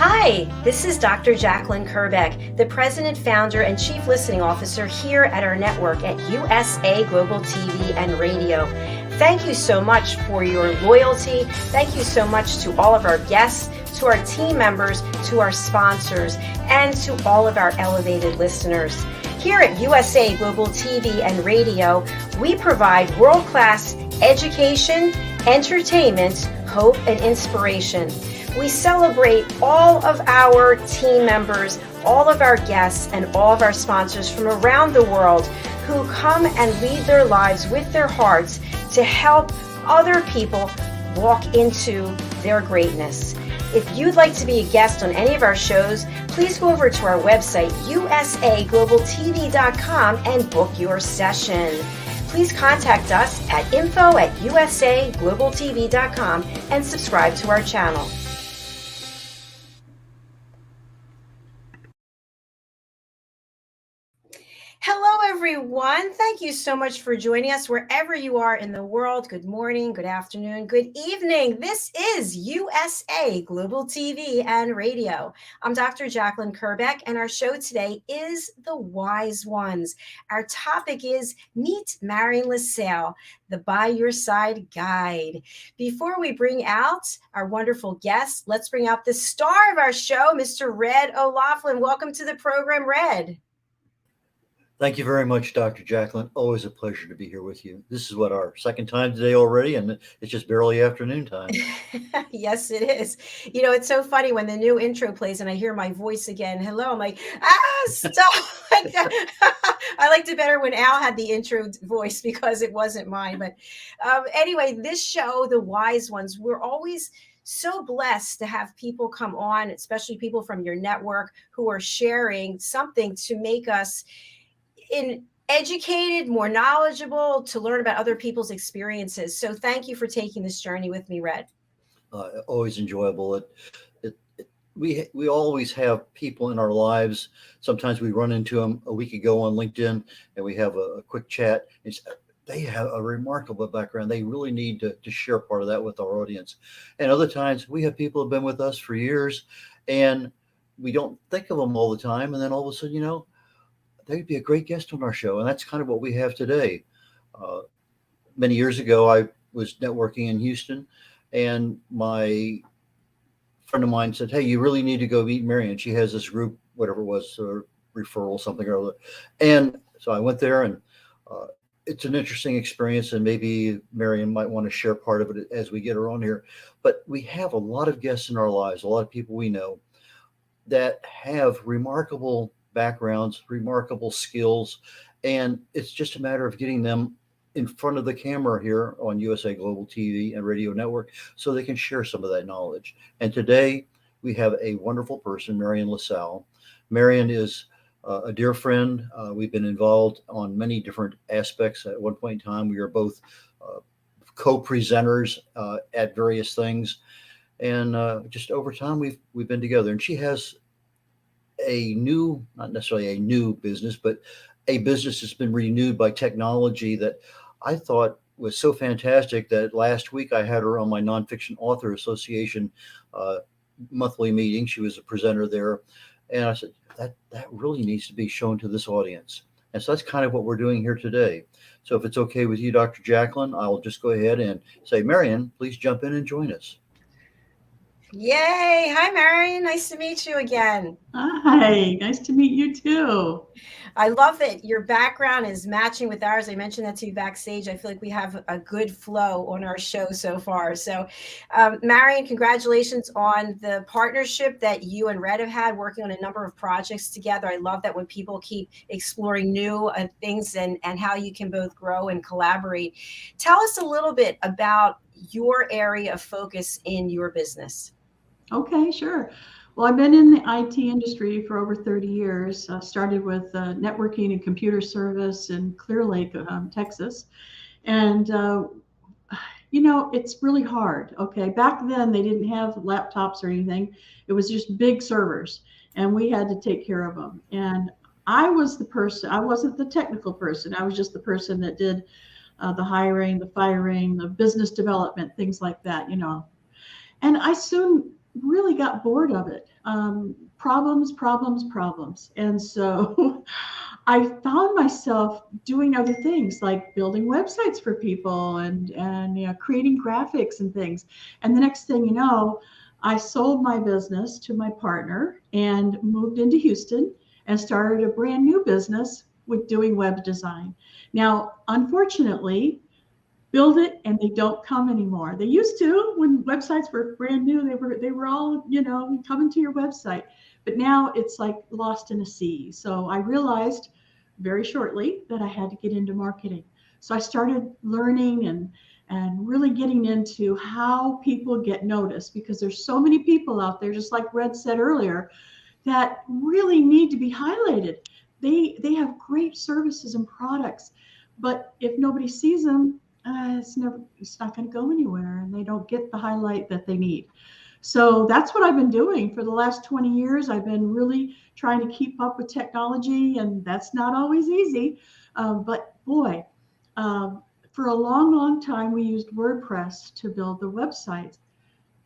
Hi, this is Dr. Jacalyn Kerbeck, the President, Founder, and Chief Listening Officer here at our network at USA Global TV and Radio. Thank you so much for your loyalty. Thank you so much to all of our guests, to our team members, to our sponsors, and to all of our elevated listeners. Here at USA Global TV and Radio, we provide world-class education, entertainment, hope, and inspiration. We celebrate all of our team members, all of our guests, and all of our sponsors from around the world who come and lead their lives with their hearts to help other people walk into their greatness. If you'd like to be a guest on any of our shows, please go over to our website, usaglobaltv.com, and book your session. Please contact us at info@usaglobaltv.com and subscribe to our channel. Hello, everyone. Thank you so much for joining us wherever you are in the world. Good morning, good afternoon, good evening. This is USA Global TV and Radio. I'm Dr. Jacalyn Kerbeck, and our show today is The Wise Ones. Our topic is Meet Marian Lasalle, the By Your Side Guide. Before we bring out our wonderful guests, let's bring out the star of our show, Mr. Red O'Laughlin. Welcome to the program, Red. Thank you very much, Dr. Jacalyn. Always a pleasure to be here with you. This is what, our second time today already, and it's just barely afternoon time. Yes, it is. You know, it's so funny when the new intro plays and I hear my voice again. Hello. I'm like, stop. I liked it better when Al had the intro voice because it wasn't mine. But anyway, this show, The Wise Ones, we're always so blessed to have people come on, especially people from your network who are sharing something to make us educated, more knowledgeable, to learn about other people's experiences. So thank you for taking this journey with me, Red. Always enjoyable. We always have people in our lives. Sometimes we run into them a week ago on LinkedIn and we have a quick chat. They have a remarkable background. They really need to share part of that with our audience. And other times we have people who have been with us for years and we don't think of them all the time. And then all of a sudden, they'd be a great guest on our show. And that's kind of what we have today. Many years ago, I was networking in Houston, and my friend of mine said, "Hey, you really need to go meet Marian. She has this group, whatever it was, referral, something or other." And so I went there, and it's an interesting experience, and maybe Marian might want to share part of it as we get her on here. But we have a lot of guests in our lives, a lot of people we know that have remarkable backgrounds, remarkable skills, and it's just a matter of getting them in front of the camera here on USA Global TV and Radio Network so they can share some of that knowledge. And today we have a wonderful person, Marian Lasalle. Marian is a dear friend. We've been involved on many different aspects. At one point in time, we were both co-presenters at various things, and just over time we've been together. And she has not necessarily a new business, but a business that's been renewed by technology that I thought was so fantastic that last week I had her on my Nonfiction Author Association monthly meeting. She was a presenter there. And I said, that really needs to be shown to this audience. And so that's kind of what we're doing here today. So if it's okay with you, Dr. Jacalyn, I'll just go ahead and say, Marian, please jump in and join us. Yay. Hi, Marian. Nice to meet you again. Hi. Nice to meet you too. I love it. Your background is matching with ours. I mentioned that to you backstage. I feel like we have a good flow on our show so far. So, Marian, congratulations on the partnership that you and Red have had working on a number of projects together. I love that when people keep exploring new things and how you can both grow and collaborate. Tell us a little bit about your area of focus in your business. Okay, sure. Well, I've been in the IT industry for over 30 years. Started with networking and computer service in Clear Lake, Texas. And, it's really hard. Okay. Back then, they didn't have laptops or anything. It was just big servers, and we had to take care of them. And I was the person, I wasn't the technical person. I was just the person that did the hiring, the firing, the business development, things like that, And I soon really got bored of it. Problems. And so I found myself doing other things like building websites for people and creating graphics and things. And the next thing you know, I sold my business to my partner and moved into Houston and started a brand new business with doing web design. Now, unfortunately, build it and they don't come anymore. They used to when websites were brand new, they were all, coming to your website. But now it's like lost in a sea. So I realized very shortly that I had to get into marketing. So I started learning and really getting into how people get noticed, because there's so many people out there, just like Red said earlier, that really need to be highlighted. They have great services and products, but if nobody sees them, it's not going to go anywhere, and they don't get the highlight that they need. So that's what I've been doing for the last 20 years. I've been really trying to keep up with technology, and that's not always easy. But boy, for a long, long time, we used WordPress to build the websites.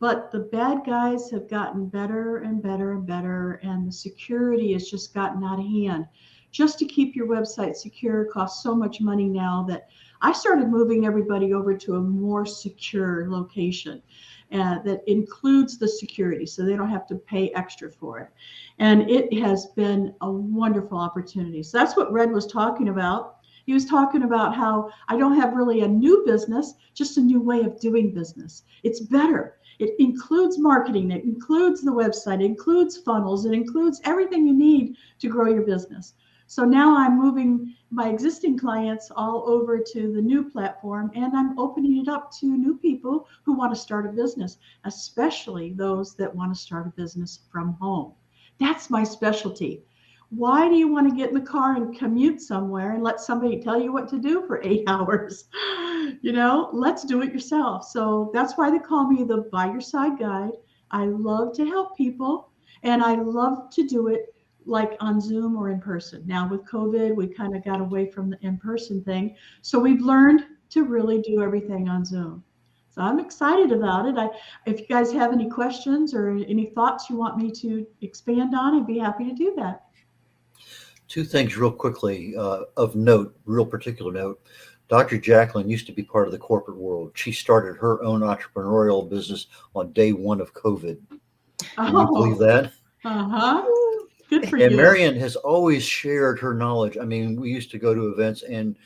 But the bad guys have gotten better and better and better, and the security has just gotten out of hand. Just to keep your website secure costs so much money now that I started moving everybody over to a more secure location that includes the security, so they don't have to pay extra for it. And it has been a wonderful opportunity. So that's what Red was talking about. He was talking about how I don't have really a new business, just a new way of doing business. It's better. It includes marketing. It includes the website. It includes funnels. It includes everything you need to grow your business. So now I'm moving my existing clients all over to the new platform, and I'm opening it up to new people who want to start a business, especially those that want to start a business from home. That's my specialty. Why do you want to get in the car and commute somewhere and let somebody tell you what to do for 8 hours? Let's do it yourself. So that's why they call me the By Your Side Guide. I love to help people, and I love to do it like on Zoom or in person. Now with COVID, we kind of got away from the in-person thing. So we've learned to really do everything on Zoom. So I'm excited about it. If you guys have any questions or any thoughts you want me to expand on, I'd be happy to do that. Two things real quickly of note, real particular note. Dr. Jacalyn used to be part of the corporate world. She started her own entrepreneurial business on day one of COVID. Can you believe that? Uh-huh. Good for And you. Marian has always shared her knowledge. I mean, we used to go to events, and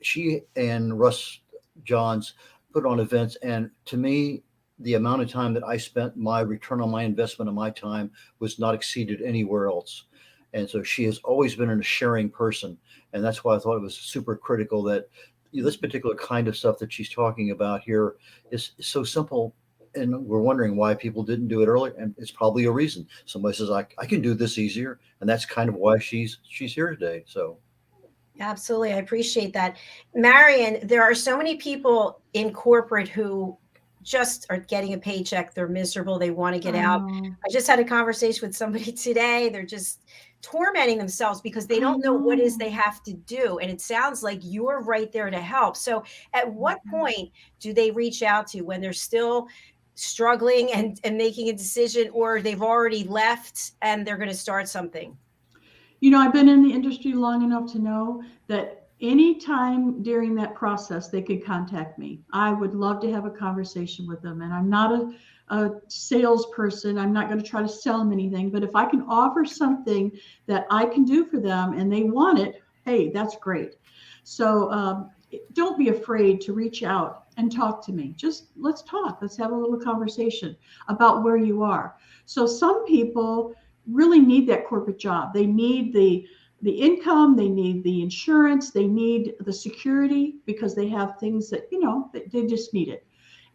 she and Russ Johns put on events. And to me, the amount of time that I spent, my return on my investment of my time was not exceeded anywhere else. And so she has always been a sharing person. And that's why I thought it was super critical that this particular kind of stuff that she's talking about here is so simple. And we're wondering why people didn't do it earlier. And it's probably a reason. Somebody says, I can do this easier. And that's kind of why she's here today. So Absolutely. I appreciate that. Marian, there are so many people in corporate who just are getting a paycheck. They're miserable. They want to get out. I just had a conversation with somebody today. They're just tormenting themselves because they don't know what it is they have to do. And it sounds like you're right there to help. So at what point do they reach out to, when they're still struggling and making a decision, or they've already left and they're going to start something? I've been in the industry long enough to know that anytime during that process, they could contact me. I would love to have a conversation with them. And I'm not a salesperson. I'm not going to try to sell them anything. But if I can offer something that I can do for them and they want it, hey, that's great. So don't be afraid to reach out and talk to me. Just let's talk. Let's have a little conversation about where you are. So some people really need that corporate job. They need the income, they need the insurance, they need the security, because they have things that, they just need it.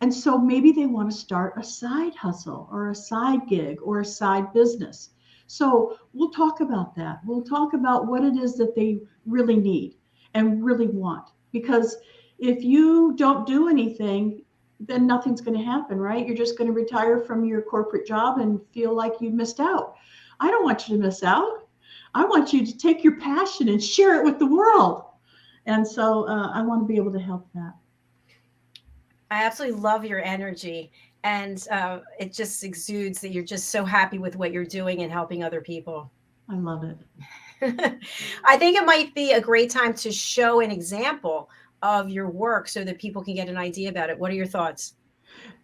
And so maybe they want to start a side hustle or a side gig or a side business. So we'll talk about that. We'll talk about what it is that they really need and really want. Because if you don't do anything, then nothing's going to happen, right? You're just going to retire from your corporate job and feel like you missed out. I don't want you to miss out. I want you to take your passion and share it with the world. And so I want to be able to help that. I absolutely love your energy. and it just exudes that you're just so happy with what you're doing and helping other people. I love it. I think it might be a great time to show an example of your work so that people can get an idea about it. What are your thoughts?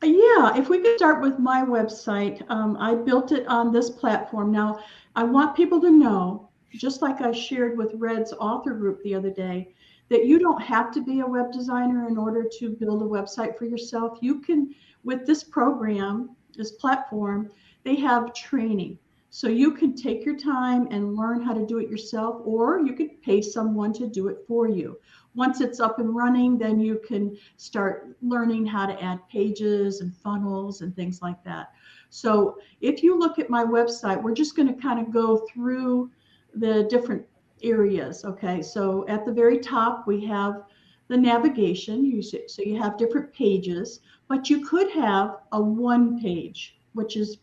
Yeah, if we could start with my website, I built it on this platform. Now, I want people to know, just like I shared with Red's author group the other day, that you don't have to be a web designer in order to build a website for yourself. You can, with this program, this platform, they have training. So you can take your time and learn how to do it yourself, or you could pay someone to do it for you. Once it's up and running, then you can start learning how to add pages and funnels and things like that. So if you look at my website, we're just going to kind of go through the different areas. Okay, so at the very top, we have the navigation. So you have different pages, but you could have a one page, which is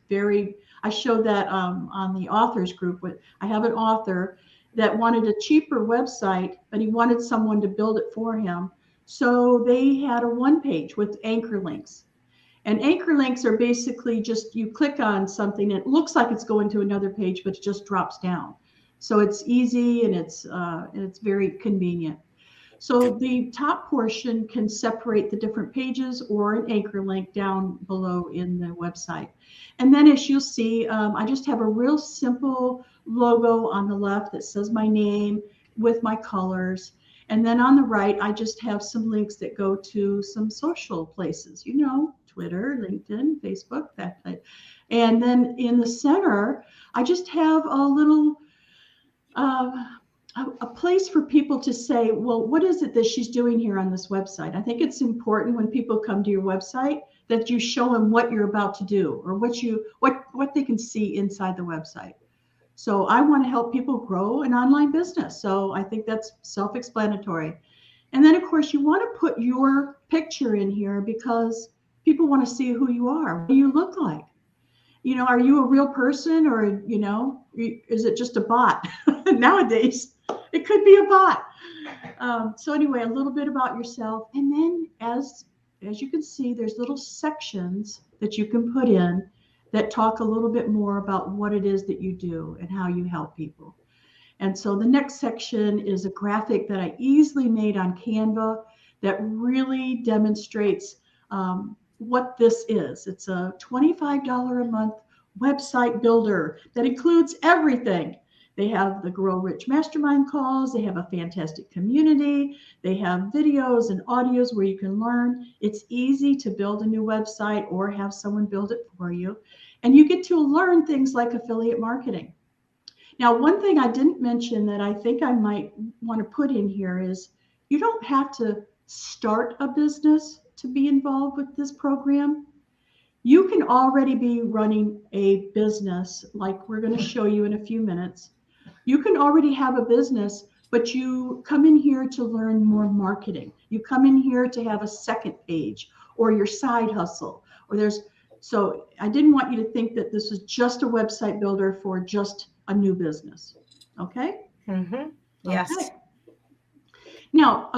I showed that on the authors group. I have an author that wanted a cheaper website, but he wanted someone to build it for him. So they had a one page with anchor links. And anchor links are basically just you click on something, and it looks like it's going to another page, but it just drops down. So it's easy and it's very convenient. So the top portion can separate the different pages or an anchor link down below in the website. And then as you'll see, I just have a real simple logo on the left that says my name with my colors. And then on the right, I just have some links that go to some social places, Twitter, LinkedIn, Facebook, that type. And then in the center, I just have a little a place for people to say, well, what is it that she's doing here on this website? I think it's important when people come to your website that you show them what you're about to do, or what they can see inside the website. So I want to help people grow an online business. So I think that's self-explanatory. And then of course you want to put your picture in here because people want to see who you are. What do you look like? Are you a real person, or, is it just a bot? Nowadays, it could be a bot. So anyway, a little bit about yourself. And then as you can see, there's little sections that you can put in that talk a little bit more about what it is that you do and how you help people. And so the next section is a graphic that I easily made on Canva that really demonstrates what this is. It's a $25 a month website builder that includes everything. They have the Grow Rich Mastermind calls. They have a fantastic community. They have videos and audios where you can learn. It's easy to build a new website or have someone build it for you. And you get to learn things like affiliate marketing. Now, one thing I didn't mention that I think I might want to put in here is you don't have to start a business to be involved with this program. You can already be running a business like we're going to show you in a few minutes. You can already have a business, but you come in here to learn more marketing. You come in here to have a second page or your side hustle, so I didn't want you to think that this is just a website builder for just a new business. Okay? Mm-hmm. Yes. Okay. Now,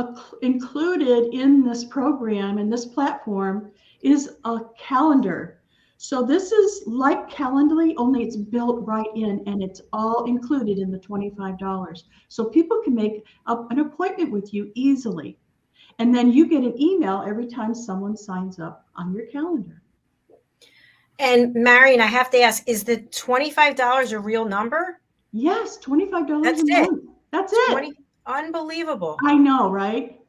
included in this program and this platform is a calendar. So this is like Calendly, only it's built right in, and it's all included in the $25. So people can make an appointment with you easily. And then you get an email every time someone signs up on your calendar. And Marian, I have to ask, is the $25 a real number? Yes, $25 That's a month. That's it. Unbelievable. I know, right?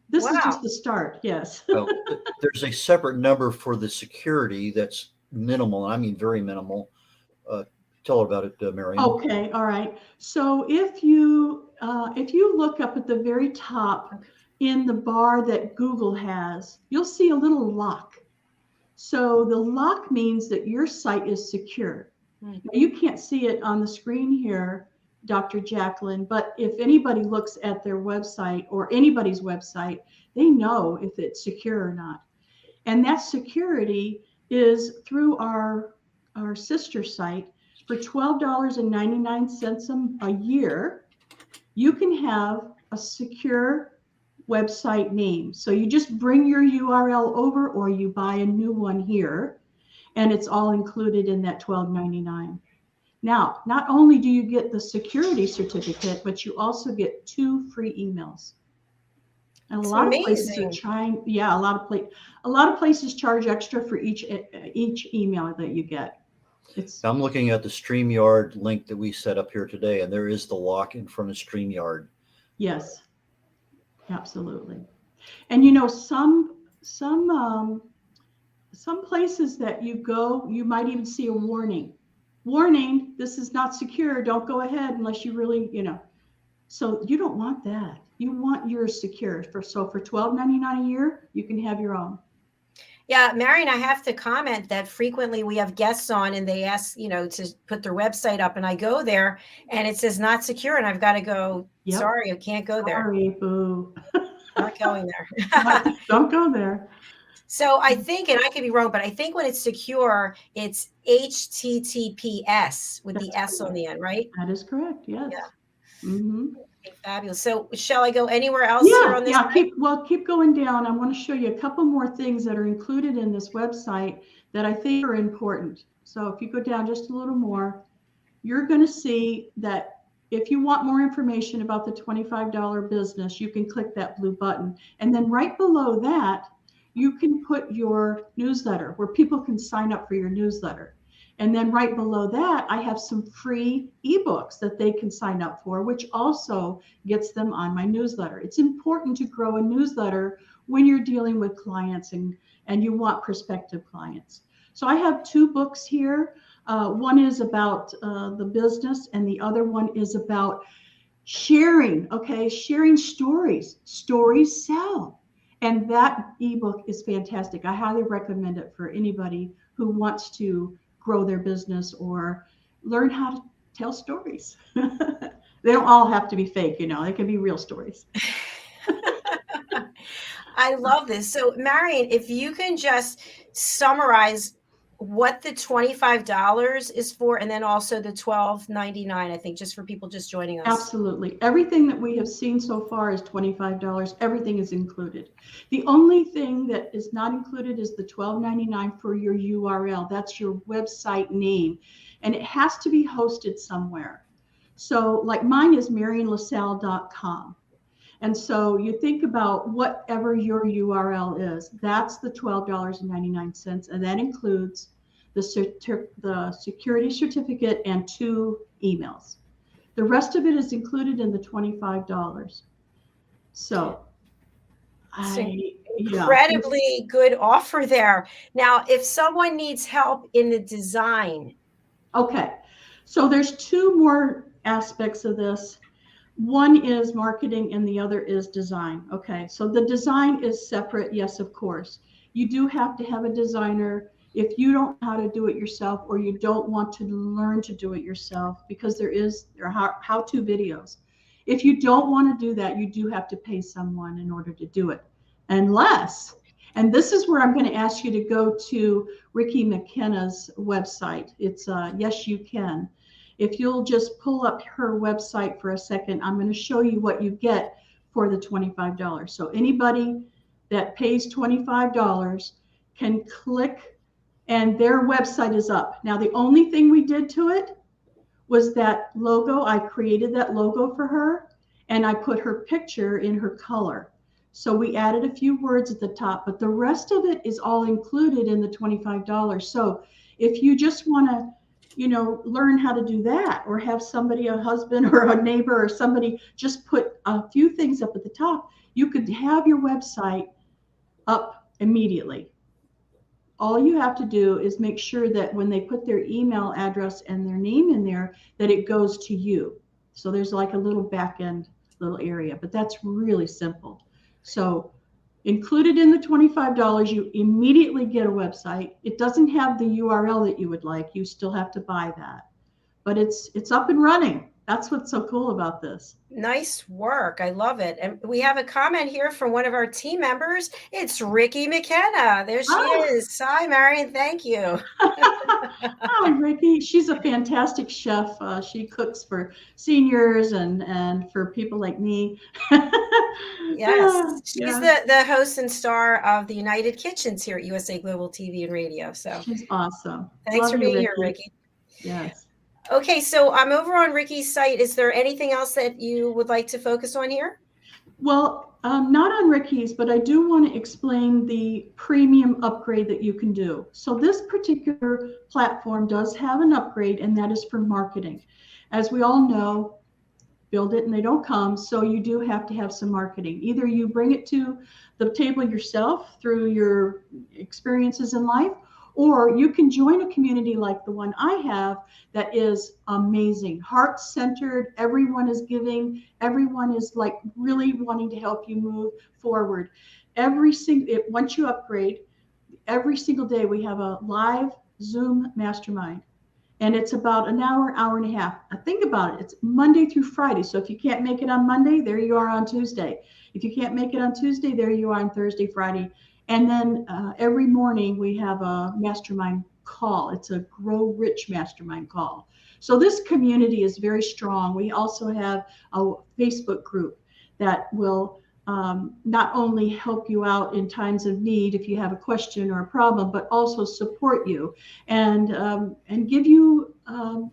This Wow. is just the start. Yes. Well, there's a separate number for the security that's minimal. I mean, very minimal. Tell about it, Marian. Okay. All right. So if you look up at the very top in the bar that Google has, you'll see a little lock. So the lock means that your site is secure. Now, you can't see it on the screen here, Dr. Jacalyn, but if anybody looks at their website or anybody's website, they know if it's secure or not. And that security is through our sister site. For $12.99 a year, you can have a secure website name. So you just bring your URL over or you buy a new one here, and it's all included in that $12.99. Now, not only do you get the security certificate, but you also get 2 free emails. And It's a lot of places are amazing. trying, yeah, a lot of places charge extra for each email that you get. It's I'm looking at the StreamYard link that we set up here today, and there is the lock in front of StreamYard. yes, absolutely. And you know, some places that you go, you might even see a warning. Warning, this is not secure. Don't go ahead unless you really, you know. So you don't want that. You want yours secure. For $12.99 a year, you can have your own. Yeah, Marian, I have to comment that frequently we have guests on and they ask, to put their website up, and I go there and it says not secure, and I've got to go, Yep. sorry, I can't go there. Sorry, boo. Not going there. Don't go there. So I think, and I could be wrong, but I think when it's secure, it's HTTPS with the S on the end, right? That is correct. Yes. Yeah. Mm-hmm. Okay, fabulous. So shall I go anywhere else here on this? Yeah. Keep going down. I want to show you a couple more things that are included in this website that I think are important. So if you go down just a little more, you're going to see that if you want more information about the $25 business, you can click that blue button. And then right below that, you can put your newsletter where people can sign up for your newsletter. And then right below that, I have some free ebooks that they can sign up for, which also gets them on my newsletter. It's important to grow a newsletter when you're dealing with clients and you want prospective clients. So I have 2 books here. One is about the business, and the other one is about sharing, sharing stories. Stories sell. And that ebook is fantastic. I highly recommend it for anybody who wants to grow their business or learn how to tell stories. They don't all have to be fake, they can be real stories. I love this. So Marian, if you can just summarize what the $25 is for, and then also the $12.99, I think, just for people just joining us. Absolutely. Everything that we have seen so far is $25. Everything is included. The only thing that is not included is the $12.99 for your URL. That's your website name, and it has to be hosted somewhere. So like mine is marianlasalle.com. And so you think about whatever your URL is, that's the $12.99, and that includes the security certificate and 2 emails. The rest of it is included in the $25. So incredibly good offer there. Now, if someone needs help in the design. Okay, so there's 2 more aspects of this. One is marketing and the other is design. Okay, so the design is separate. Yes, of course. You do have to have a designer if you don't know how to do it yourself, or you don't want to learn to do it yourself, because there are how-to videos. If you don't want to do that, you do have to pay someone in order to do it. Unless, and this is where I'm going to ask you to go to Ricky McKenna's website. It's Yes You Can. If you'll just pull up her website for a second, I'm going to show you what you get for the $25. So anybody that pays $25 can click, and their website is up. Now, the only thing we did to it was that logo. I created that logo for her, and I put her picture in her color. So we added a few words at the top, but the rest of it is all included in the $25. So if you just want to learn how to do that, or have somebody, a husband or a neighbor or somebody, just put a few things up at the top, you could have your website up immediately. All you have to do is make sure that when they put their email address and their name in there, that it goes to you. So there's like a little back end little area, but that's really simple. So included in the $25, you immediately get a website. It doesn't have the URL that you would like. You still have to buy that, but it's up and running. That's what's so cool about this. Nice work. I love it. And we have a comment here from one of our team members. It's Ricky McKenna. There she is. Hi, Marian. Thank you. Hi, Ricky. She's a fantastic chef. She cooks for seniors and for people like me. Yes, she's Yeah, the host and star of the United Kitchens here at USA Global TV and Radio. So she's awesome. thanks Love for you, being here, Ricky. Ricky. Yes. Okay, so I'm over on Ricky's site. Is there anything else that you would like to focus on here? Well, not on Ricky's, but I do want to explain the premium upgrade that you can do. So this particular platform does have an upgrade, and that is for marketing. As we all know, build it and they don't come. So you do have to have some marketing. Either you bring it to the table yourself through your experiences in life, or you can join a community like the one I have that is amazing, heart-centered. Everyone is giving. Everyone is like really wanting to help you move forward. Once you upgrade, every single day we have a live Zoom mastermind. And it's about an hour, hour and a half. Now think about it. It's Monday through Friday. So if you can't make it on Monday, there you are on Tuesday. If you can't make it on Tuesday, there you are on Thursday, Friday. And then every morning we have a mastermind call. It's a Grow Rich mastermind call. So this community is very strong. We also have a Facebook group that will not only help you out in times of need if you have a question or a problem, but also support you and give you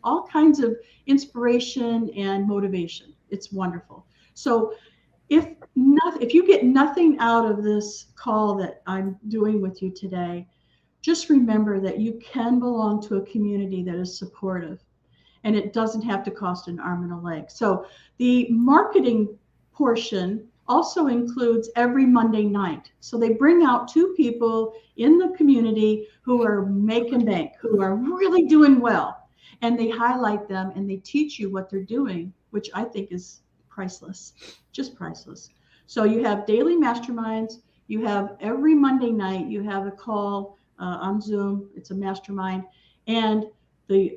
all kinds of inspiration and motivation. It's wonderful. So if you get nothing out of this call that I'm doing with you today, just remember that you can belong to a community that is supportive, and it doesn't have to cost an arm and a leg. So the marketing portion also includes every Monday night. So they bring out two people in the community who are making bank, who are really doing well, and they highlight them and they teach you what they're doing, which I think is priceless, just priceless. So you have daily masterminds. You have every Monday night, you have a call on Zoom. It's a mastermind. And the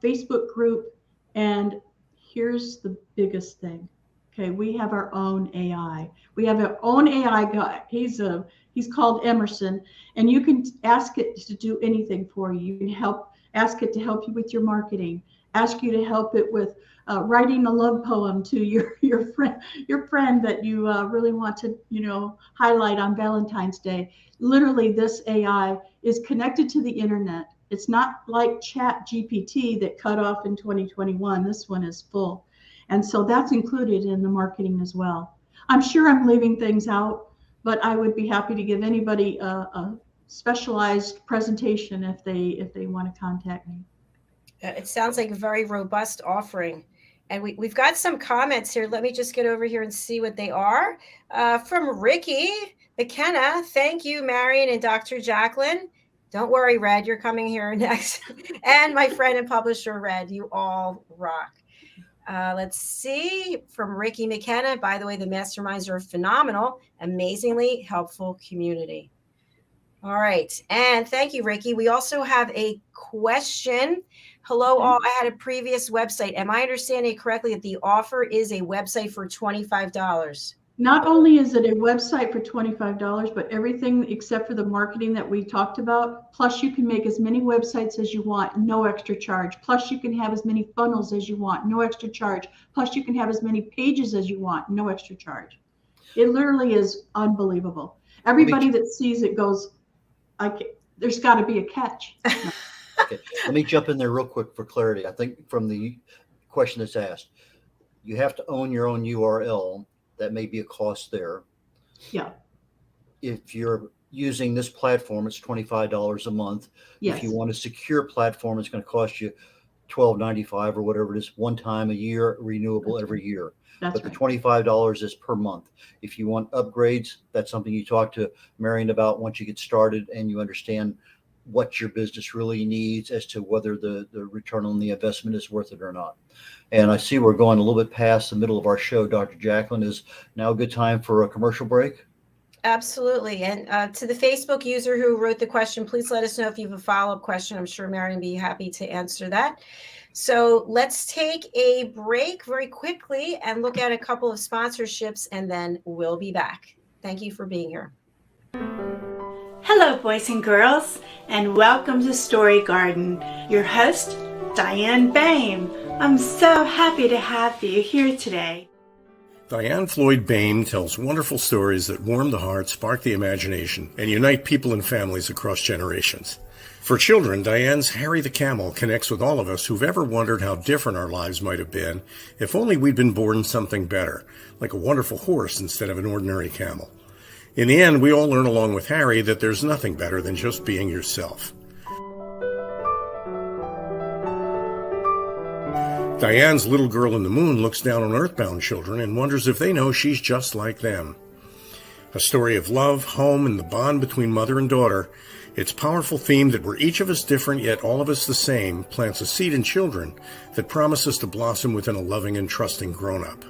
Facebook group. And here's the biggest thing. Okay, we have our own AI. We have our own AI guy. He's called Emerson, and you can ask it to do anything for you. You can ask it to help you with your marketing. Ask you to help it with writing a love poem to your friend that you really want to highlight on Valentine's Day. Literally, this AI is connected to the internet. It's not like Chat GPT that cut off in 2021. This one is full. And so that's included in the marketing as well. I'm sure I'm leaving things out, but I would be happy to give anybody a specialized presentation if they want to contact me. It sounds like a very robust offering. And we've got some comments here. Let me just get over here and see what they are. From Ricky McKenna, thank you, Marian and Dr. Jacalyn. Don't worry, Red, you're coming here next. And my friend and publisher, Red, you all rock. Let's see, from Ricky McKenna. By the way, the masterminds are phenomenal, amazingly helpful community. All right. And thank you, Ricky. We also have a question. Hello, all. I had a previous website. Am I understanding correctly that the offer is a website for $25? Not only is it a website for $25, but everything except for the marketing that we talked about. Plus, you can make as many websites as you want, no extra charge. Plus, you can have as many funnels as you want, no extra charge. Plus, you can have as many pages as you want, no extra charge. It literally is unbelievable. Everybody that sees it goes, there's got to be a catch. Okay, let me jump in there real quick for clarity. I think from the question that's asked, you have to own your own URL. That may be a cost there. Yeah. If you're using this platform, it's $25 a month. Yes. If you want a secure platform, it's going to cost you $12.95 or whatever it is, one time a year, renewable every year. That's but the $25 is per month. If you want upgrades, that's something you talk to Marian about once you get started and you understand what your business really needs as to whether the return on the investment is worth it or not. And I see we're going a little bit past the middle of our show. Dr. Jacalyn, is now a good time for a commercial break? Absolutely. And to the Facebook user who wrote the question, please let us know if you have a follow-up question. I'm sure Marian would be happy to answer that. So let's take a break very quickly and look at a couple of sponsorships, and then we'll be back. Thank you for being here. Hello, boys and girls, and welcome to Story Garden. Your host, Diane Boehm. I'm so happy to have you here today. Diane Floyd Boehm tells wonderful stories that warm the heart, spark the imagination, and unite people and families across generations. For children, Diane's Harry the Camel connects with all of us who've ever wondered how different our lives might have been if only we'd been born something better, like a wonderful horse instead of an ordinary camel. In the end, we all learn along with Harry that there's nothing better than just being yourself. Diane's Little Girl in the Moon looks down on earthbound children and wonders if they know she's just like them. A story of love, home, and the bond between mother and daughter, its powerful theme that we're each of us different yet all of us the same plants a seed in children that promises to blossom within a loving and trusting grown-up.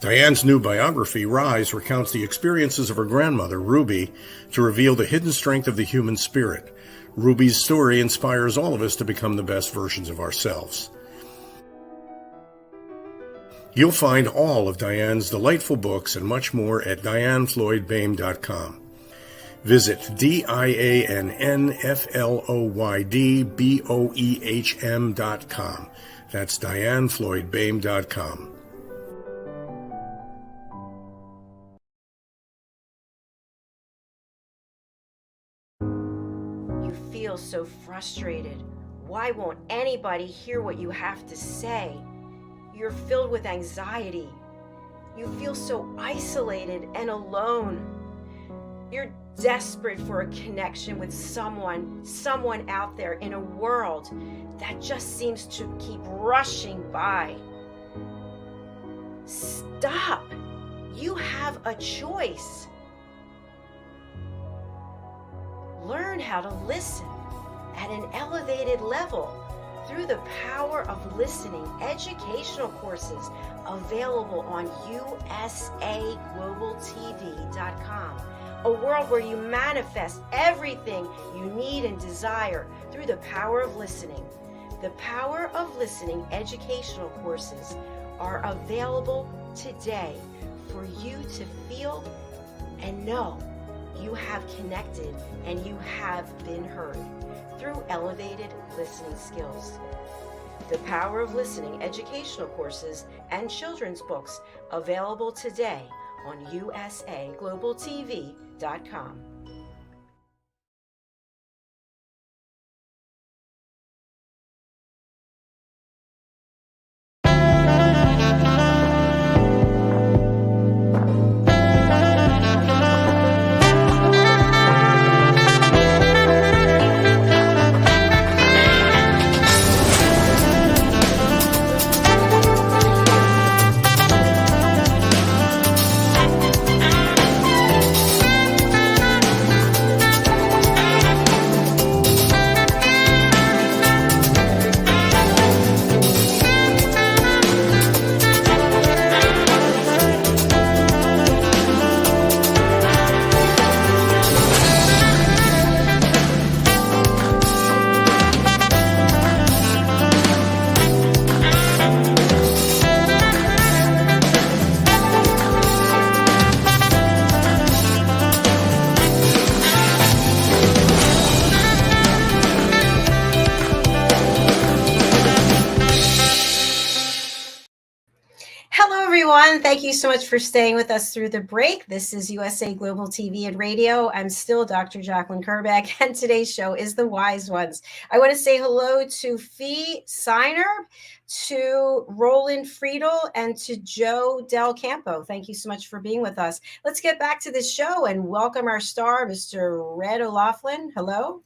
Diane's new biography, Rise, recounts the experiences of her grandmother, Ruby, to reveal the hidden strength of the human spirit. Ruby's story inspires all of us to become the best versions of ourselves. You'll find all of Diane's delightful books and much more at dianefloydboehm.com. Visit dianefloydboehm.com. That's dianefloydboehm.com. You feel so frustrated. Why won't anybody hear what you have to say? You're filled with anxiety. You feel so isolated and alone. You're desperate for a connection with someone out there in a world that just seems to keep rushing by. Stop. You have a choice. Learn how to listen at an elevated level through the power of listening educational courses available on usaglobaltv.com. A world where you manifest everything you need and desire through the power of listening. The Power of Listening educational courses are available today for you to feel and know you have connected and you have been heard through elevated listening skills. The Power of Listening educational courses and children's books available today on usaglobaltv.com. Everyone, thank you so much for staying with us through the break. This is USA Global TV and Radio. I'm still Dr. Jacalyn Kerbeck, and today's show is The Wise Ones. I want to say hello to Fee Seiner, to Roland Friedel, and to Joe Del Campo. Thank you so much for being with us. Let's get back to the show and welcome our star, Mr. Red O'Laughlin. Hello.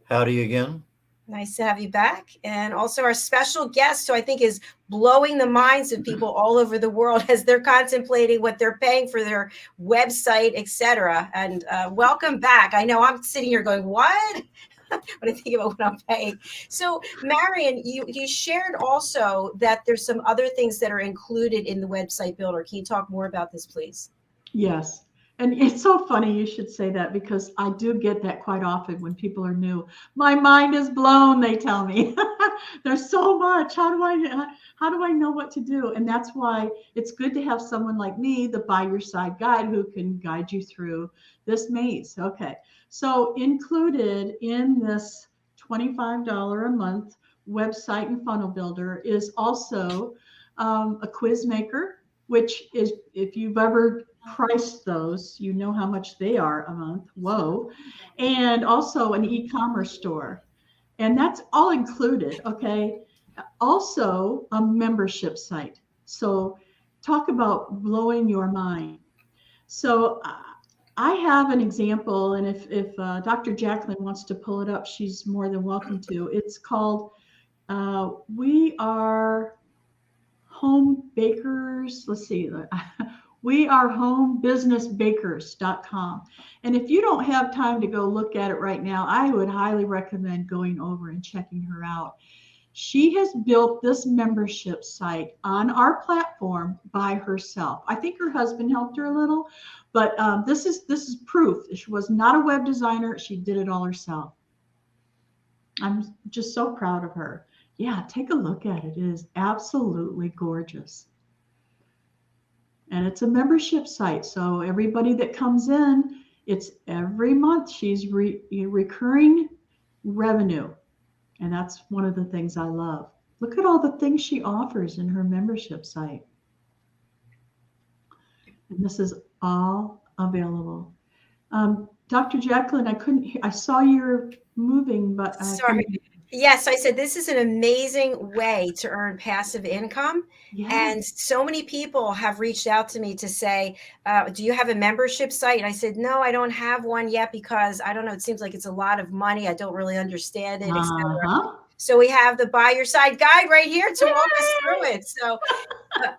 Howdy again. Nice to have you back. And also our special guest, who I think is blowing the minds of people all over the world as they're contemplating what they're paying for their website, etc. And welcome back. I know I'm sitting here going, what? When I think about what I'm paying. So Marian, you shared also that there's some other things that are included in the website builder. Can you talk more about this, please? Yes. And it's so funny you should say that, because I do get that quite often when people are new. My mind is blown, they tell me. There's so much. How do I know what to do? And that's why it's good to have someone like me, the by your side guide, who can guide you through this maze. Okay. So included in this $25 a month website and funnel builder is also a quiz maker, which is, if you've ever priced those, you know how much they are a month. Whoa. And also an e-commerce store. And that's all included. Okay. Also a membership site. So talk about blowing your mind. So I have an example, and if Dr. Jacalyn wants to pull it up, she's more than welcome to. It's called We Are Home Bakers. Let's see. We are homebusinessbakers.com. And if you don't have time to go look at it right now, I would highly recommend going over and checking her out. She has built this membership site on our platform by herself. I think her husband helped her a little, but this is proof. She was not a web designer. She did it all herself. I'm just so proud of her. Yeah, take a look at it. It is absolutely gorgeous. And it's a membership site. So everybody that comes in, it's every month she's recurring revenue. And that's one of the things I love. Look at all the things she offers in her membership site. And this is all available. Dr. Jacalyn, I saw you're moving, but sorry. Yes, I said this is an amazing way to earn passive income. Yes. And so many people have reached out to me to say, do you have a membership site? And I said, no, I don't have one yet, because I don't know, it seems like it's a lot of money. I don't really understand it, etc. So we have the By Your Side guide right here to walk us through it. So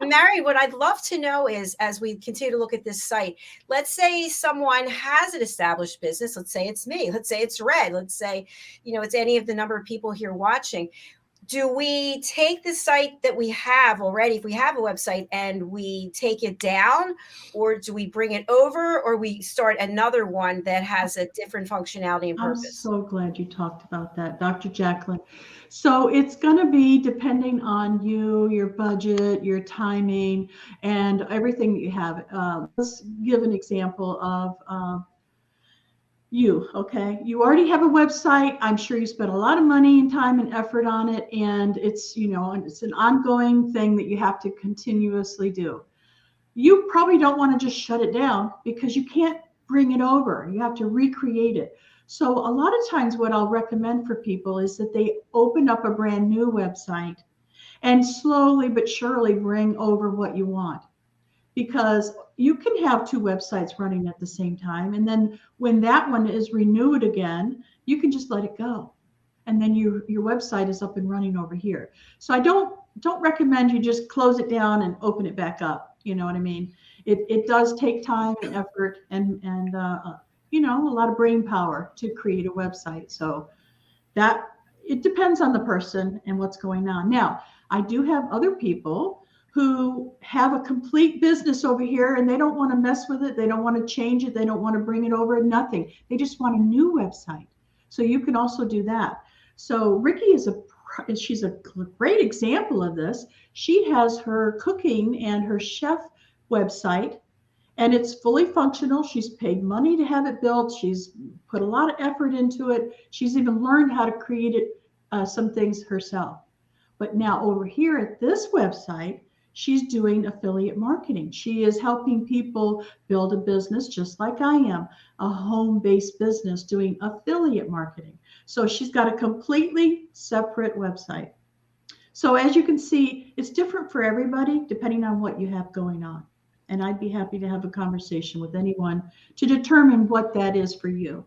Mary, what I'd love to know is, as we continue to look at this site, let's say someone has an established business. Let's say it's me. Let's say it's Red. Let's say, it's any of the number of people here watching. Do we take the site that we have already, if we have a website, and we take it down, or do we bring it over, or we start another one that has a different functionality and purpose? I'm so glad you talked about that, Dr. Jacalyn. So it's going to be depending on you, your budget, your timing, and everything that you have. Let's give an example of you, okay? You already have a website. I'm sure you spent a lot of money and time and effort on it, and it's, it's an ongoing thing that you have to continuously do. You probably don't want to just shut it down, because you can't bring it over. You have to recreate it. So a lot of times what I'll recommend for people is that they open up a brand new website and slowly but surely bring over what you want. Because you can have two websites running at the same time. And then when that one is renewed again, you can just let it go. And then your website is up and running over here. So I don't recommend you just close it down and open it back up. You know what I mean? It does take time and effort and a lot of brain power to create a website. So that it depends on the person and what's going on. Now, I do have other people who have a complete business over here, and they don't want to mess with it. They don't want to change it. They don't want to bring it over, nothing. They just want a new website. So you can also do that. So Ricky she's a great example of this. She has her cooking and her chef website, and it's fully functional. She's paid money to have it built. She's put a lot of effort into it. She's even learned how to create it, some things herself. But now over here at this website, she's doing affiliate marketing. She is helping people build a business just like I am, a home-based business doing affiliate marketing. So she's got a completely separate website. So as you can see, it's different for everybody depending on what you have going on. And I'd be happy to have a conversation with anyone to determine what that is for you.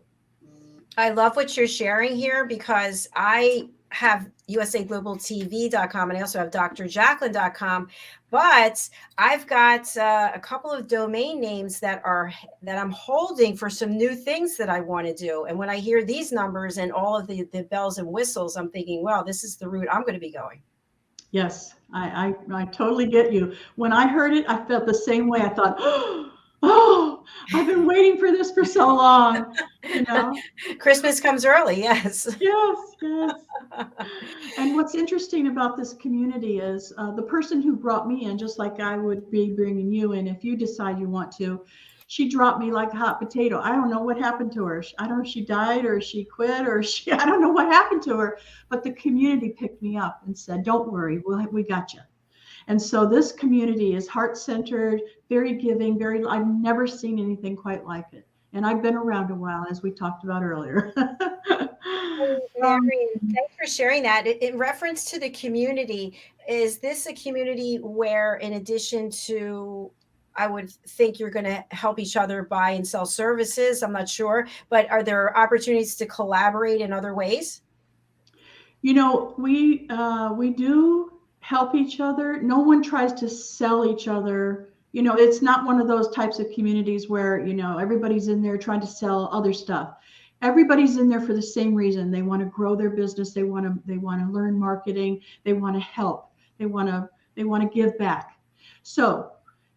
I love what you're sharing here, because I have usaglobaltv.com and I also have drjacalyn.com, but I've got a couple of domain names that I'm holding for some new things that I want to do. And when I hear these numbers and all of the bells and whistles, I'm thinking, wow, this is the route I'm going to be going. Yes, I totally get you. When I heard it, I felt the same way. I thought, oh, Oh, I've been waiting for this for so long, you know. Christmas comes early, yes. Yes, yes. And what's interesting about this community is the person who brought me in, just like I would be bringing you in if you decide you want to, she dropped me like a hot potato. I don't know what happened to her. I don't know if she died or she quit or I don't know what happened to her, but the community picked me up and said, don't worry, we got you. And so this community is heart-centered, very giving, I've never seen anything quite like it. And I've been around a while, as we talked about earlier. Marian, thanks for sharing that. In reference to the community, is this a community where, in addition to, I would think you're going to help each other buy and sell services? I'm not sure, but are there opportunities to collaborate in other ways? You know, we do help each other. No one tries to sell each other. You know, it's not one of those types of communities where, you know, everybody's in there trying to sell other stuff. Everybody's in there for the same reason. They want to grow their business. They want to learn marketing. They want to help. They want to give back. So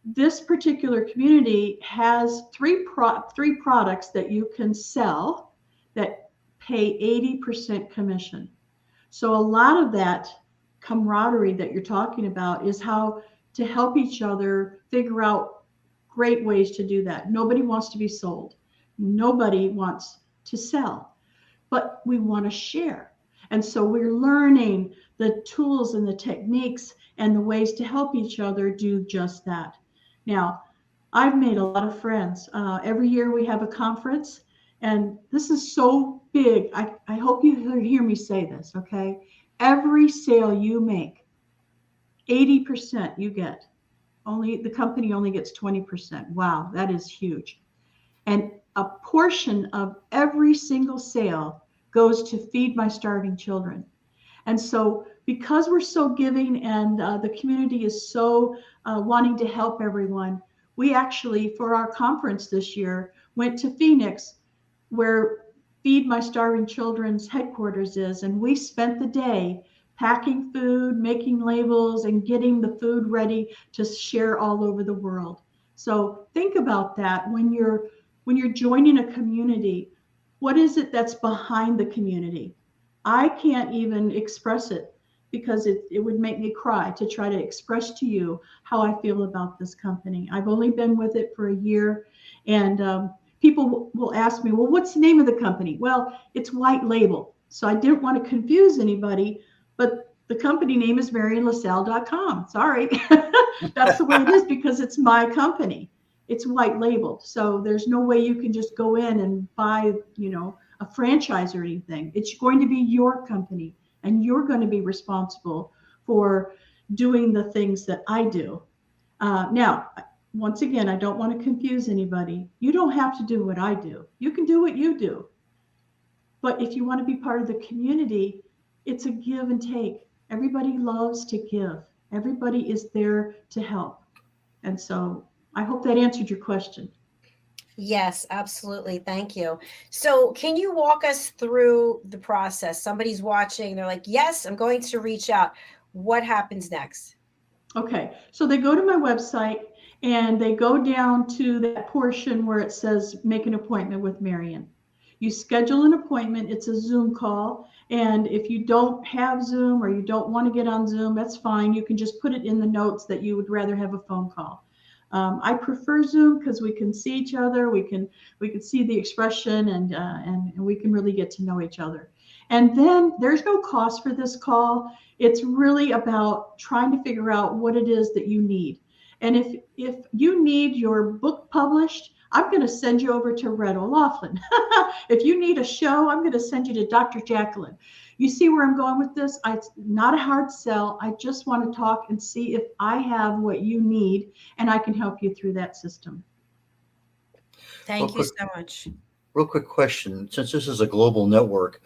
this particular community has three products that you can sell that pay 80% commission. So a lot of that camaraderie that you're talking about is how to help each other figure out great ways to do that. Nobody wants to be sold. Nobody wants to sell, but we want to share. And so we're learning the tools and the techniques and the ways to help each other do just that. Now, I've made a lot of friends. Every year we have a conference, and this is so big. I hope you hear me say this, okay? Every sale you make, 80% you get. The company only gets 20%. Wow, that is huge. And a portion of every single sale goes to feed my starving children. And so because we're so giving and the community is so wanting to help everyone, we actually, for our conference this year, went to Phoenix, where Feed My Starving Children's headquarters is, and we spent the day packing food, making labels, and getting the food ready to share all over the world. So think about that when you're joining a community. What is it that's behind the community? I can't even express it because it would make me cry to try to express to you how I feel about this company. I've only been with it for a year, and people will ask me, well, what's the name of the company? Well, it's White Label. So I didn't want to confuse anybody, but the company name is MarianLasalle.com. Sorry. That's the way it is because it's my company. It's white labeled. So there's no way you can just go in and buy, you know, a franchise or anything. It's going to be your company, and you're going to be responsible for doing the things that I do. Now, once again, I don't want to confuse anybody. You don't have to do what I do. You can do what you do. But if you want to be part of the community, it's a give and take. Everybody loves to give. Everybody is there to help. And so I hope that answered your question. Yes, absolutely. Thank you. So can you walk us through the process? Somebody's watching, they're like, yes, I'm going to reach out. What happens next? Okay, so they go to my website and they go down to that portion where it says make an appointment with Marian. You schedule an appointment. It's a Zoom call. And if you don't have Zoom or you don't want to get on Zoom, that's fine. You can just put it in the notes that you would rather have a phone call. I prefer Zoom because we can see each other. We can see the expression and we can really get to know each other. And then there's no cost for this call. It's really about trying to figure out what it is that you need. And if you need your book published, I'm going to send you over to Red O'Loughlin. If you need a show, I'm going to send you to Dr. Jacalyn. You see where I'm going with this? It's not a hard sell. I just want to talk and see if I have what you need, and I can help you through that system. Thank you so much. Real quick question. Since this is a global network,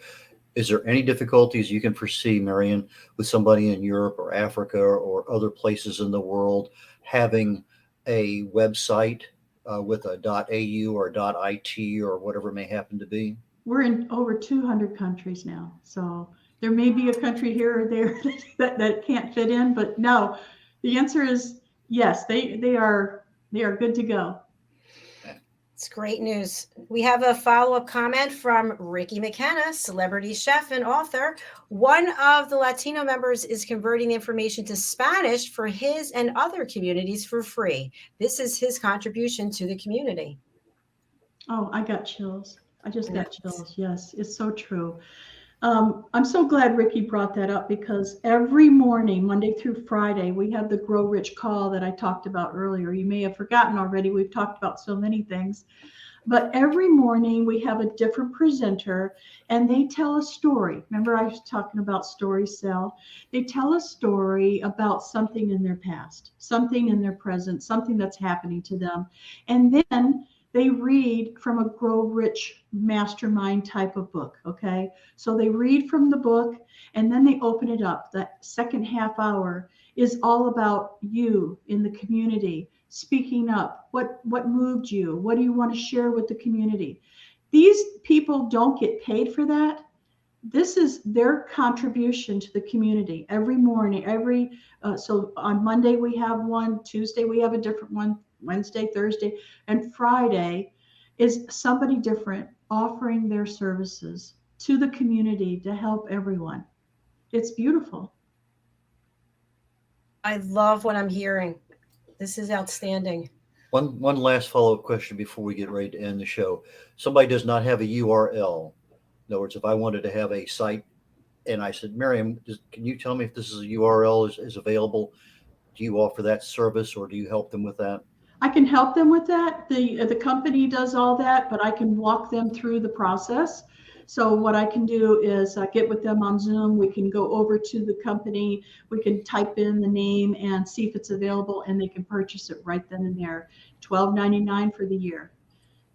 is there any difficulties you can foresee, Marian, with somebody in Europe or Africa or other places in the world having a website with a .au or .it or whatever it may happen to be? We're in over 200 countries now. So there may be a country here or there that can't fit in, but no, the answer is yes, they are good to go. It's great news. We have a follow-up comment from Ricky McKenna, celebrity chef and author. One of the Latino members is converting information to Spanish for his and other communities for free. This is his contribution to the community. Oh, I got chills. I just got chills. Yes, it's so true. I'm so glad Ricky brought that up, because every morning, Monday through Friday, we have the Grow Rich call that I talked about earlier. You may have forgotten already. We've talked about so many things. But every morning we have a different presenter and they tell a story. Remember, I was talking about story cell. They tell a story about something in their past, something in their present, something that's happening to them. And then they read from a Grow Rich mastermind type of book. Okay. So they read from the book and then they open it up. That second half hour is all about you in the community, speaking up. What moved you? What do you want to share with the community? These people don't get paid for that. This is their contribution to the community every morning. So on Monday we have one, Tuesday we have a different one, Wednesday, Thursday, and Friday is somebody different offering their services to the community to help everyone. It's beautiful. I love what I'm hearing. This is outstanding. One last follow-up question before we get ready to end the show. Somebody does not have a URL. In other words, if I wanted to have a site and I said, Marian, can you tell me if this is a URL is available? Do you offer that service or do you help them with that? I can help them with that. The company does all that, but I can walk them through the process. So what I can do is get with them on Zoom. We can go over to the company. We can type in the name and see if it's available, and they can purchase it right then and there. $12.99 for the year.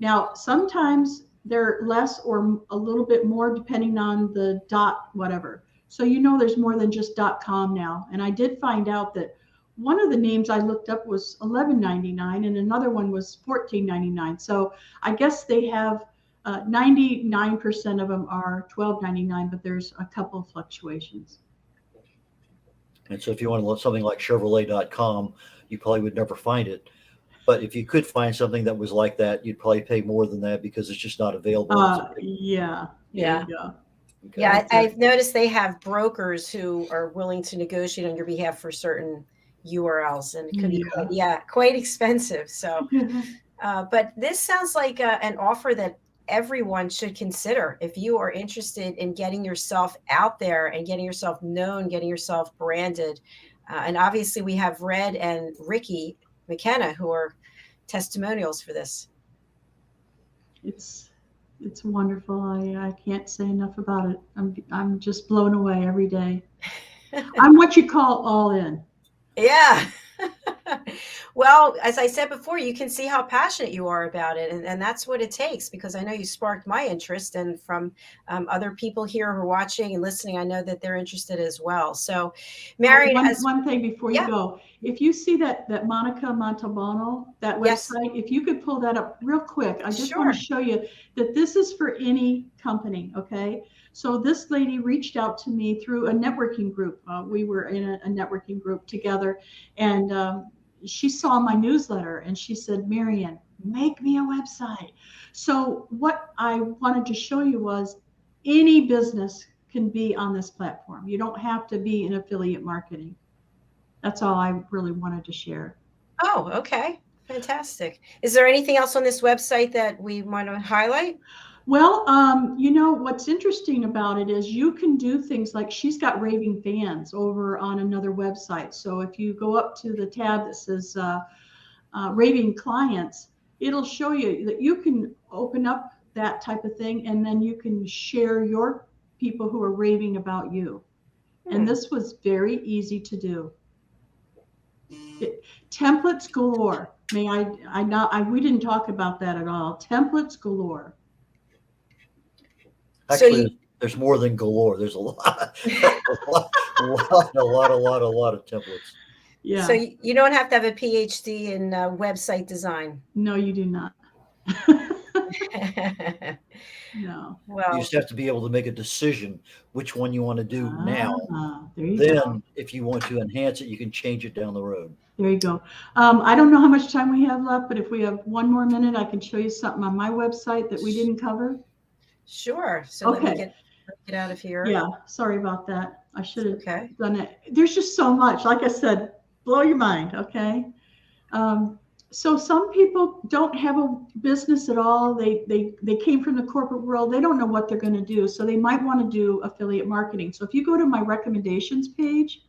Now, sometimes they're less or a little bit more depending on the whatever. So there's more than just .com now. And I did find out that one of the names I looked up was $11.99 and another one was $14.99. So I guess they have 99% of them are $12.99, but there's a couple of fluctuations. And so if you want to look something like Chevrolet.com, you probably would never find it. But if you could find something that was like that, you'd probably pay more than that because it's just not available. Yeah. Yeah. Okay. Yeah. I've noticed they have brokers who are willing to negotiate on your behalf for certain URLs, and it could be quite expensive. So, but this sounds like an offer that everyone should consider if you are interested in getting yourself out there and getting yourself known, getting yourself branded. And obviously we have Red and Ricky McKenna who are testimonials for this. It's wonderful. I can't say enough about it. I'm just blown away every day. I'm what you call all in. Yeah. Well, as I said before, you can see how passionate you are about it. And that's what it takes, because I know you sparked my interest. And from other people here who are watching and listening, I know that they're interested as well. So, Marian, one thing before you go, if you see that Monica Montalbano, that website, if you could pull that up real quick, I just want to show you that this is for any company. Okay. So this lady reached out to me through a networking group. We were in a networking group together, and she saw my newsletter and she said, Marian, make me a website. So what I wanted to show you was any business can be on this platform. You don't have to be in affiliate marketing. That's all I really wanted to share. Oh, okay. Fantastic. Is there anything else on this website that we want to highlight? Well, what's interesting about it is you can do things like she's got raving fans over on another website. So if you go up to the tab that says raving clients, it'll show you that you can open up that type of thing, and then you can share your people who are raving about you. And this was very easy to do. Templates galore. We didn't talk about that at all. Templates galore. Actually, there's more than galore. There's a lot, a lot of templates. Yeah. So you don't have to have a PhD in website design. No, you do not. No. Well, you just have to be able to make a decision which one you want to do now. there you go. Then if you want to enhance it, you can change it down the road. There you go. I don't know how much time we have left, but if we have one more minute, I can show you something on my website that we didn't cover. Sure. So let me get out of here. Yeah, sorry about that. I should have Okay. done it. There's just so much. Like I said, blow your mind, okay? So some people don't have a business at all. They came from the corporate world. They don't know what they're going to do. So they might want to do affiliate marketing. So if you go to my recommendations page,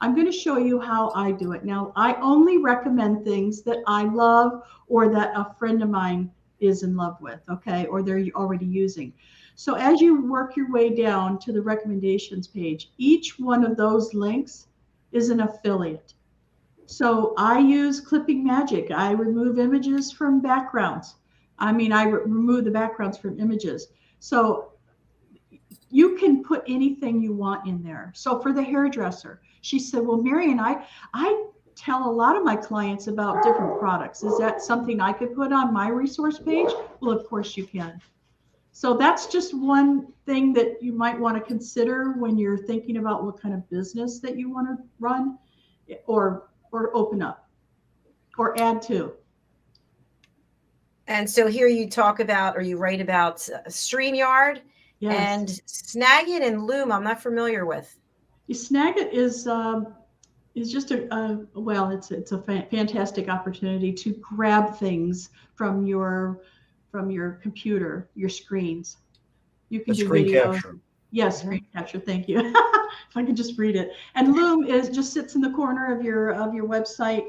I'm going to show you how I do it. Now, I only recommend things that I love or that a friend of mine is in love with, okay, or they're already using. So as you work your way down to the recommendations page, each one of those links is an affiliate. So I use Clipping Magic. I remove images from backgrounds. I remove the backgrounds from images. So you can put anything you want in there. So for the hairdresser, she said, well, Marian, I tell a lot of my clients about different products. Is that something I could put on my resource page? Well, of course you can. So that's just one thing that you might want to consider when you're thinking about what kind of business that you want to run or open up or add to. And so here you talk about, or you write about StreamYard. Yes. And Snagit and Loom, I'm not familiar with. Snagit is just it's a fantastic opportunity to grab things from your computer, your screens. You can do screen videos. capture. Yes, screen capture. Thank you. If I could just read it. And Loom just sits in the corner of your website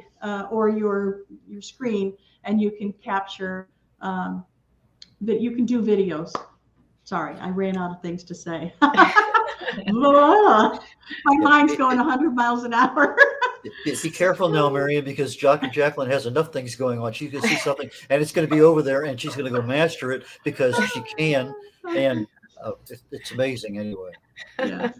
or your screen, and you can capture that. You can do videos. Sorry, I ran out of things to say. My mind's going 100 miles an hour. Be careful now, Marian, because Jacalyn has enough things going on. She's going to see something, and it's going to be over there, and she's going to go master it because she can, and it's amazing anyway. Yeah.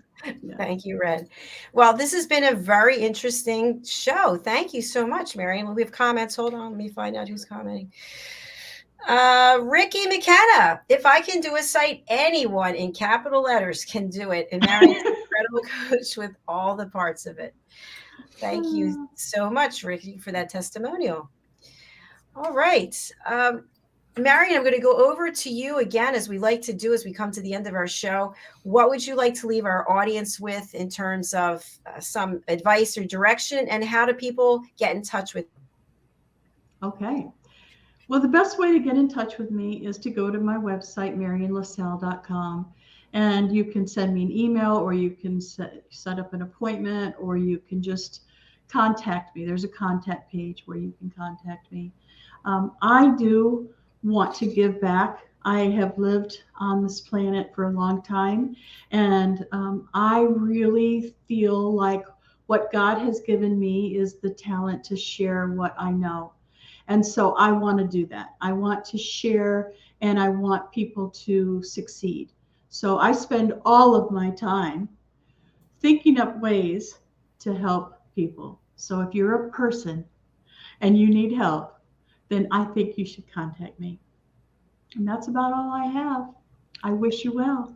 Thank you, Red. Well, this has been a very interesting show. Thank you so much, Marian. Well, we have comments. Hold on. Let me find out who's commenting. Ricky McKenna, if I can do a site, anyone in capital letters can do it. And Marian's an incredible coach with all the parts of it. Thank you so much, Ricky, for that testimonial. All right. Marian, I'm going to go over to you again, as we like to do as we come to the end of our show. What would you like to leave our audience with in terms of some advice or direction, and how do people get in touch with you? Okay. Well, the best way to get in touch with me is to go to my website, marianlasalle.com, and you can send me an email, or you can set up an appointment, or you can just contact me. There's a contact page where you can contact me. I do want to give back. I have lived on this planet for a long time, and I really feel like what God has given me is the talent to share what I know. And so I want to do that. I want to share, and I want people to succeed. So I spend all of my time thinking up ways to help people. So if you're a person and you need help, then I think you should contact me. And that's about all I have. I wish you well.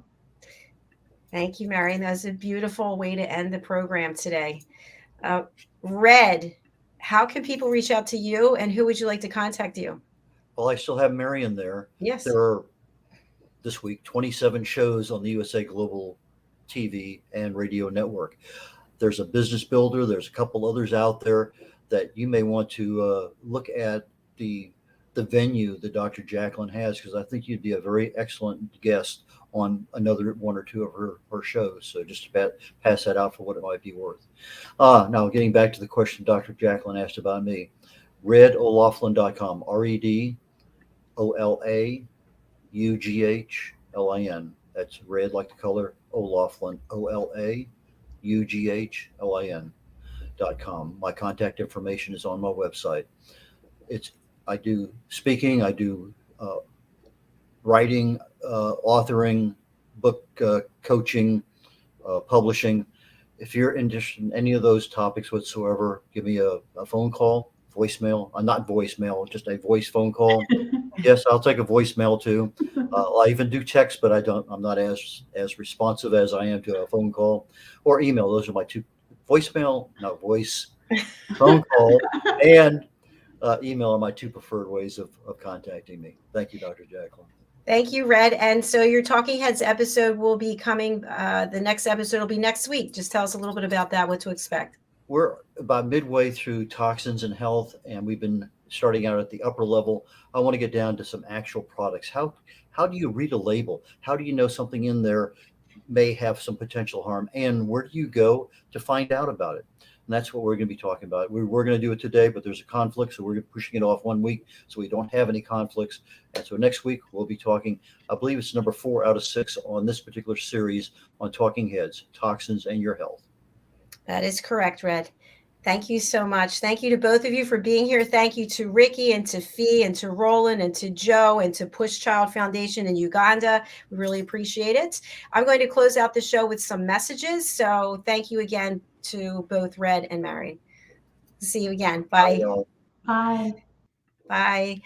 Thank you, Marian. That was a beautiful way to end the program today. Red, how can people reach out to you, and who would you like to contact you? Well, I still have Marian there. Yes. There are this week 27 shows on the USA Global TV and radio network. There's a business builder. There's a couple others out there that you may want to look at the venue that Dr. Jacalyn has, because I think you'd be a very excellent guest on another one or two of her shows. So just to pass that out for what it might be worth. Now, getting back to the question Dr. Jacalyn asked about me, redolaughlin.com, REDOLAUGHLIN. That's red like the color, O'Laughlin, OLAUGHLIN.com. My contact information is on my website. I do speaking, I do writing, authoring, book coaching, publishing. If you're interested in any of those topics whatsoever, give me a phone call, voicemail, not voicemail, just a voice phone call, Yes, I'll take a voicemail too. I even do text, but I'm not as responsive as I am to a phone call or email. Those are my two: voicemail, not voice, phone call, and email are my two preferred ways of contacting me. Thank you, Dr. Jacalyn. Thank you, Red. And so your Talking Heads episode will be coming. The next episode will be next week. Just tell us a little bit about that, what to expect. We're about midway through toxins and health, and we've been starting out at the upper level. I want to get down to some actual products. How do you read a label? How do you know something in there may have some potential harm? And where do you go to find out about it? And that's what we're going to be talking about. We're going to do it today, but there's a conflict, so we're pushing it off 1 week so we don't have any conflicts. And so next week we'll be talking, I believe it's number 4 out of 6 on this particular series on Talking Heads, Toxins and Your Health. That is correct, Red. Thank you so much. Thank you to both of you for being here. Thank you to Ricky and to Fee and to Roland and to Joe and to Push Child Foundation in Uganda. We really appreciate it. I'm going to close out the show with some messages. So thank you again to both Red and Marian. See you again. Bye. Bye. Bye.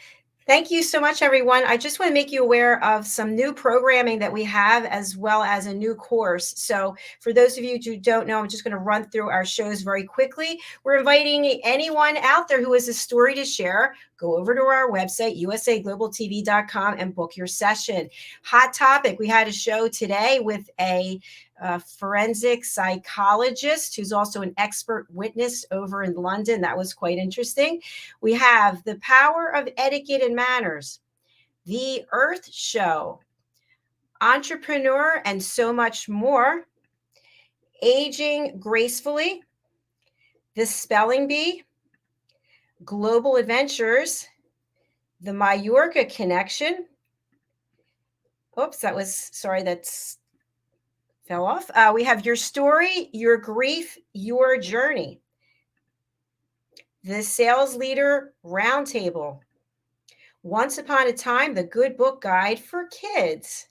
Thank you so much, everyone. I just want to make you aware of some new programming that we have, as well as a new course. So for those of you who don't know, I'm just going to run through our shows very quickly. We're inviting anyone out there who has a story to share. Go over to our website, usaglobaltv.com, and book your session. Hot topic. We had a show today with a forensic psychologist who's also an expert witness over in London. That was quite interesting. We have the power of etiquette and manners, the Earth Show, entrepreneur, and so much more, aging gracefully, the spelling bee, global adventures, the Mallorca connection. Oops, that's fell off. We have your story, your grief, your journey. The Sales Leader Roundtable. Once Upon a Time, the Good Book Guide for Kids.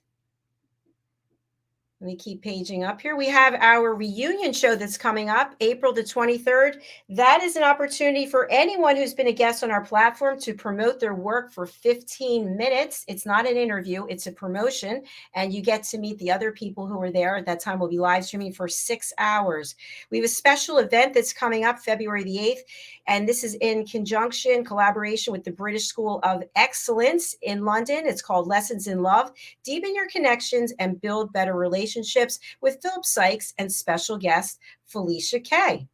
Let me keep paging up here. We have our reunion show that's coming up April the 23rd. That is an opportunity for anyone who's been a guest on our platform to promote their work for 15 minutes. It's not an interview, it's a promotion, and you get to meet the other people who are there. At that time, we'll be live streaming for 6 hours. We have a special event that's coming up February the 8th, and this is in collaboration with the British School of Excellence in London. It's called Lessons in Love. Deepen your connections and build better relationships with Philip Sykes and special guest Felicia Kay.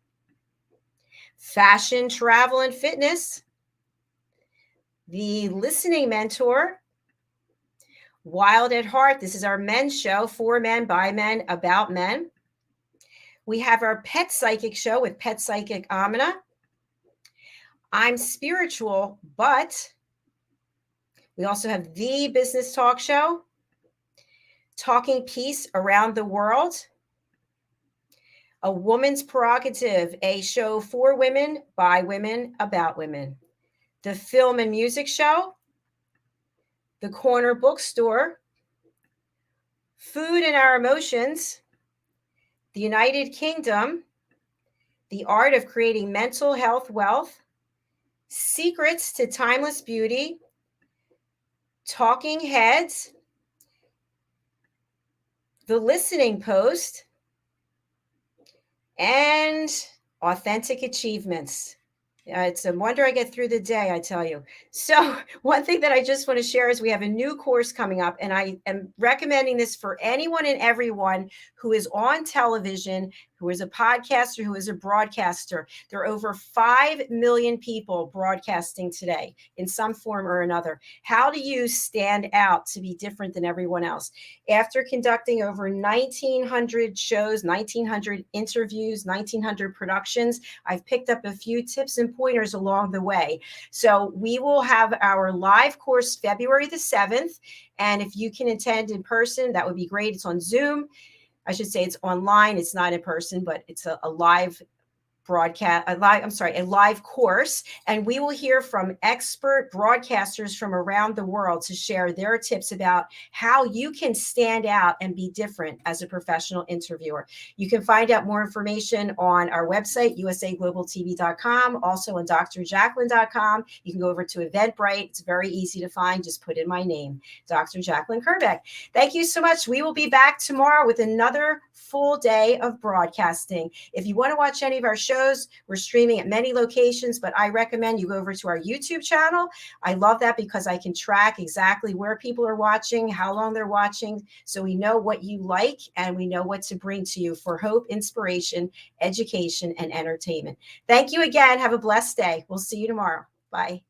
Fashion, travel, and fitness. The Listening Mentor. Wild at Heart. This is our men's show, for men, by men, about men. We have our Pet Psychic show with Pet Psychic Amina. I'm Spiritual, but we also have the Business Talk Show. Talking Peace Around the World, A Woman's Prerogative, a show for women, by women, about women. The Film and Music Show, The Corner Bookstore, Food and Our Emotions, The United Kingdom, The Art of Creating Mental Health Wealth, Secrets to Timeless Beauty, Talking Heads, The Listening Post, and Authentic Achievements. It's a wonder I get through the day, I tell you. So one thing that I just want to share is we have a new course coming up, and I am recommending this for anyone and everyone who is on television, who is a podcaster, who is a broadcaster. There are over 5 million people broadcasting today in some form or another. How do you stand out to be different than everyone else? After conducting over 1,900 shows, 1,900 interviews, 1,900 productions, I've picked up a few tips and pointers along the way. So we will have our live course February the 7th. And if you can attend in person, that would be great. It's on Zoom. I should say it's online. It's not in person, but it's a live a live course, and we will hear from expert broadcasters from around the world to share their tips about how you can stand out and be different as a professional interviewer. You can find out more information on our website, usaglobaltv.com, also on drjacalyn.com. You can go over to Eventbrite. It's very easy to find. Just put in my name, Dr. Jacalyn Kerbeck. Thank you so much. We will be back tomorrow with another full day of broadcasting. If you want to watch any of our shows, we're streaming at many locations, but I recommend you go over to our YouTube channel. I love that because I can track exactly where people are watching, how long they're watching, so we know what you like and we know what to bring to you for hope, inspiration, education, and entertainment. Thank you again. Have a blessed day. We'll see you tomorrow. Bye.